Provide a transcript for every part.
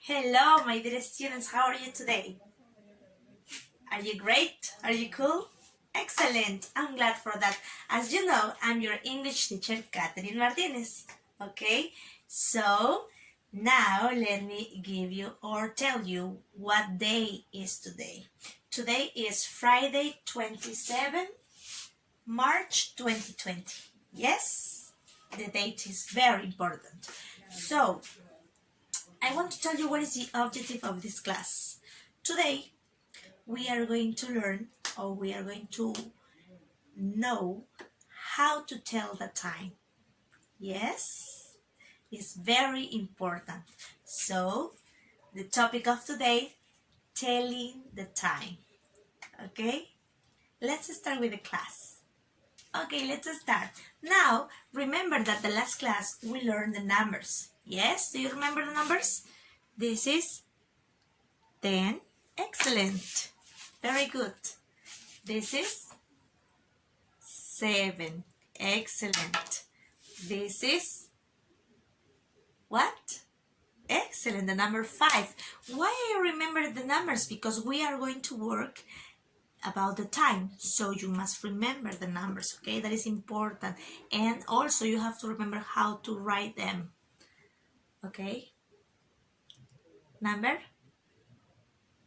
Hello, my dear students. How are you today? Are you great? Are you cool? Excellent. I'm glad for that. As you know, I'm your English teacher, Catherine Martinez. Okay? So, now let me give you or tell you what day is today. Today is Friday, 27 March 2020. Yes? The date is very important. So, I want to tell you what is the objective of this class. Today, we are going to learn or we are going to know how to tell the time. Yes, it's very important. So, the topic of today, telling the time. Okay, let's start with the class. Okay, let's start. Now, remember that the last class we learned the numbers. Yes, do you remember the numbers? This is 10. Excellent. Very good. This is 7. Excellent. This is what? Excellent. The number 5. Why I remember the numbers? Because we are going to work about the time. So you must remember the numbers, okay? That is important. And also you have to remember how to write them. Okay? Number?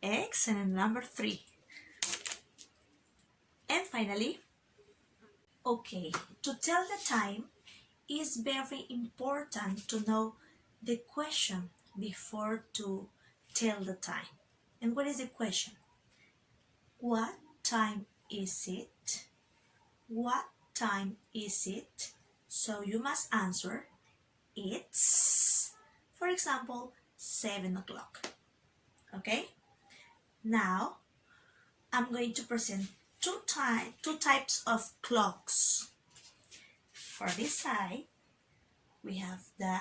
Excellent. Number 3. And finally, okay, to tell the time is very important to know the question before to tell the time. And what is the question? What time is it? What time is it? So you must answer, it's, for example, 7 o'clock. Okay? Now, I'm going to present two types of clocks. For this side, we have the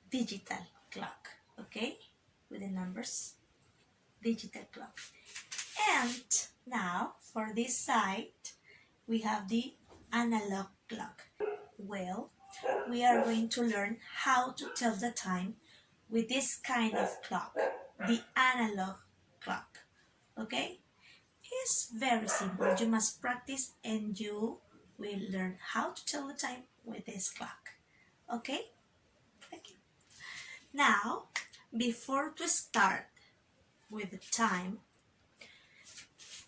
digital clock, okay, with the numbers, digital clock. And now, for this side, we have the analog clock. Well, we are going to learn how to tell the time with this kind of clock, the analog clock, okay? It's very simple. You must practice and you will learn how to tell the time with this clock. Okay? Thank you. Now, before to start with the time,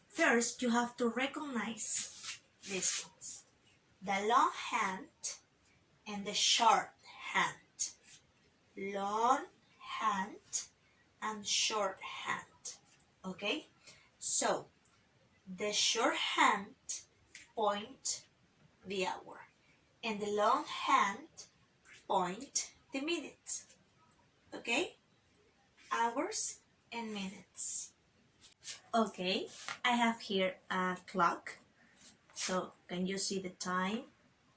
first you have to recognize these ones. The long hand and the short hand. Long hand and short hand. Okay? So, the short hand point the hour and the long hand point the minutes. Okay? Hours and minutes. Okay, I have here a clock. So can you see the time?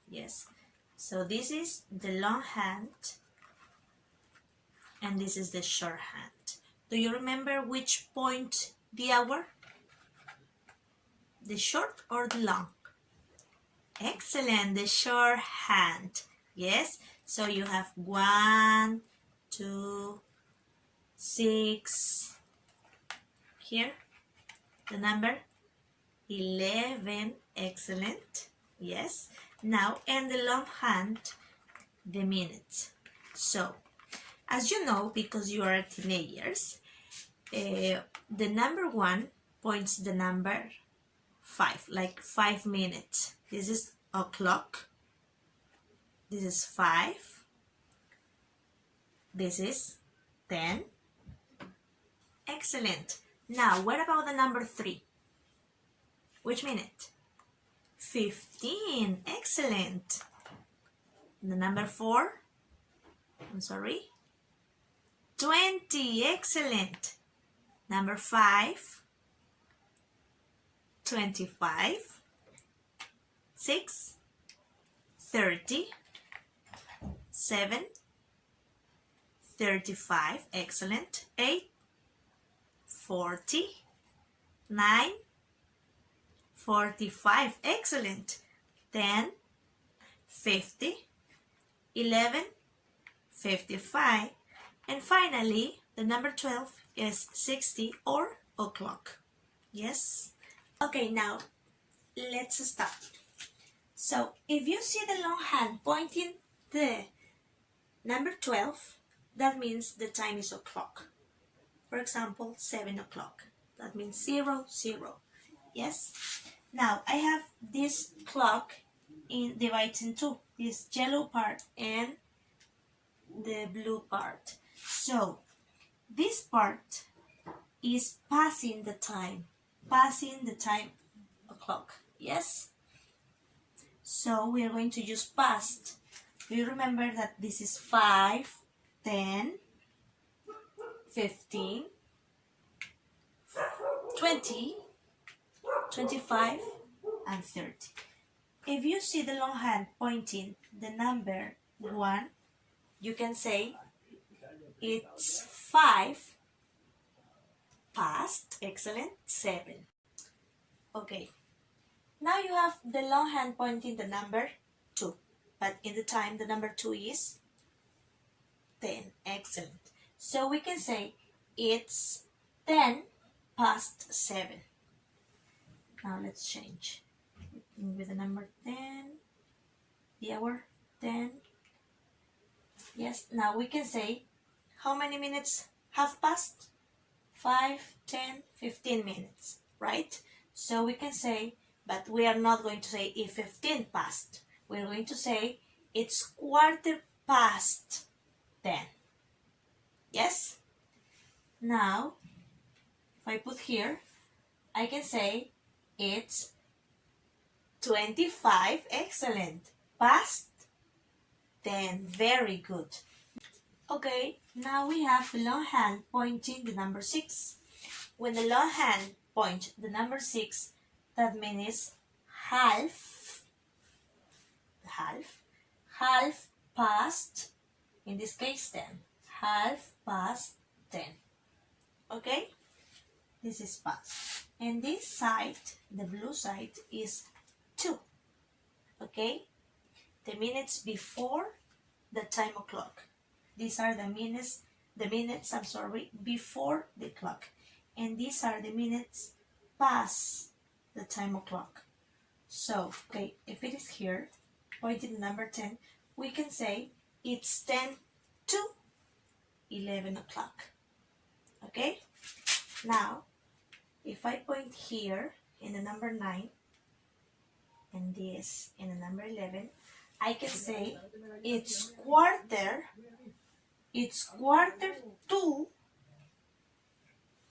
Yes. So this is the long hand and this is the short hand. Do you remember which point the hour? The short or the long? Excellent, the short hand. Yes, so you have 1, 2, 6. Here, the number 11. Excellent. Yes. Now, and the long hand, the minutes. So, as you know, because you are teenagers, the number 1 points the number 5, like 5 minutes. This is o'clock. This is 5. This is 10. Excellent. Now, what about the number 3? Which minute? 15. Excellent. The number 4? I'm sorry. 20. Excellent. Number 5? 25. 6, 30, 7, 35, excellent, 8, 40, 9, 45, excellent, 10, 50, 11, 55, and finally the number 12 is 60 or o'clock. Yes? Okay, now let's start. So if you see the long hand pointing the number 12, that means the time is o'clock. For example, 7 o'clock. That means 0, 0. Yes? Now I have this clock divided in two, this yellow part and the blue part. So this part is passing the time o'clock. Yes? So we are going to use past. We remember that this is 5, 10, 15, 20, 25, and 30. If you see the long hand pointing the number 1, you can say it's 5 past, excellent, 7. Okay, now you have the long hand pointing the number 2, but in the time the number 2 is 10, excellent. So we can say it's 10 past 7. Now let's change with the number 10, the hour 10. Yes, now we can say how many minutes have passed? 5, 10, 15 minutes, right? So we can say, but we are not going to say if 15 passed. We're going to say it's quarter past 10. Yes? Now, if I put here, I can say it's 25, excellent, past 10, very good. Okay, now we have the long hand pointing the number 6. When the long hand points the number 6, that means half past, in this case 10, half past 10. Okay, this is past. And this side, the blue side, is 2. Okay, the minutes before the time o'clock. These are the minutes before the clock. And these are the minutes past the time o'clock. So, okay, if it is here, pointing the number 10, we can say it's 10 to 11 o'clock. Okay? Now, if I point here in the number 9 and this in the number 11, I can say it's quarter to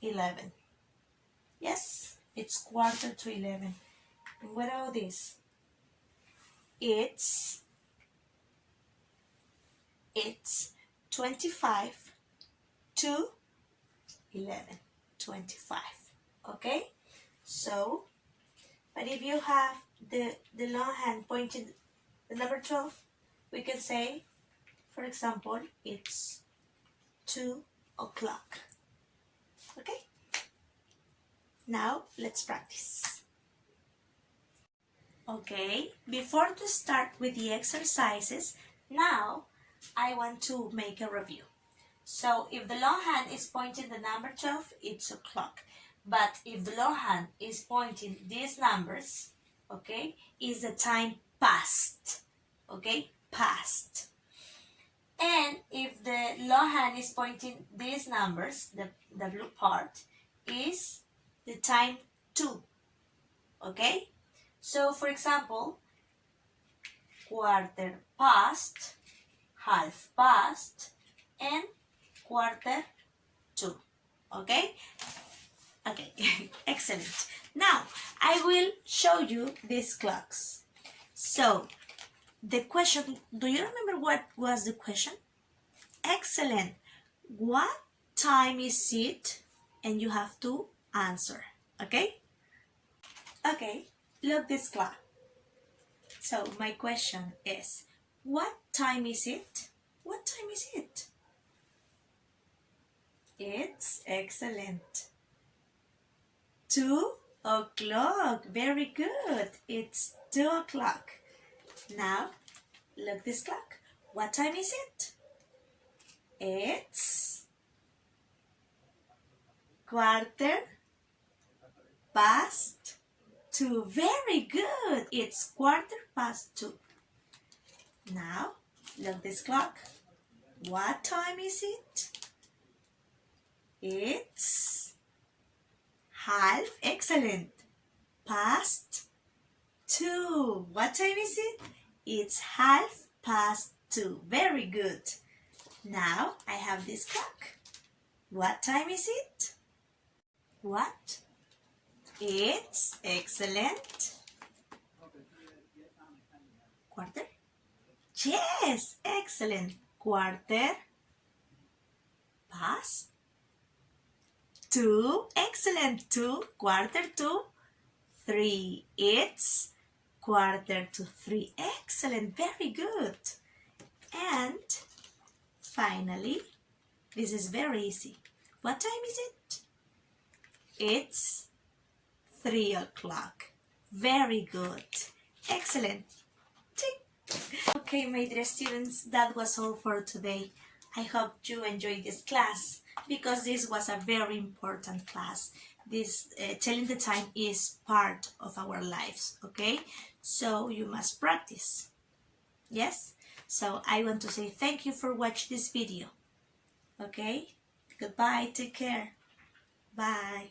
11. Yes, it's quarter to 11. And what about this? It's 25 to 11. 25. Okay? So, but if you have the long hand pointing the number 12, we can say, for example, it's 2 o'clock. Okay? Now, let's practice. Okay, before to start with the exercises, now I want to make a review. So, if the long hand is pointing the number 12, it's o'clock. But if the long hand is pointing these numbers, okay, is the time past. Okay, past. And if the long hand is pointing these numbers, the blue part, is the time 2. Okay? So, for example, quarter past, half past, and quarter to. Okay? Okay, excellent. Now, I will show you these clocks. So, the question, do you remember what was the question? Excellent. What time is it? And you have to answer. Okay? Okay, look this clock. So, my question is, what time is it? What time is it? It's excellent. 2 o'clock. Very good. It's 2 o'clock. Now, look this clock. What time is it? It's quarter past 2. Very good. It's quarter past 2. Now, look this clock. What time is it? It's half. Excellent. Past 2. What time is it? It's half past 2. Very good. Now, I have this clock. What time is it? What? It's excellent. Quarter? Yes, excellent. Quarter past 2. Excellent. 2. Quarter to 3. It's quarter to 3. Excellent. Very good. And finally, this is very easy. What time is it? It's 3 o'clock. Very good. Excellent. Tick. Okay, my dear students, that was all for today. I hope you enjoyed this class because this was a very important class. This telling the time is part of our lives, okay? So you must practice. Yes? So I want to say thank you for watching this video. Okay? Goodbye. Take care. Bye.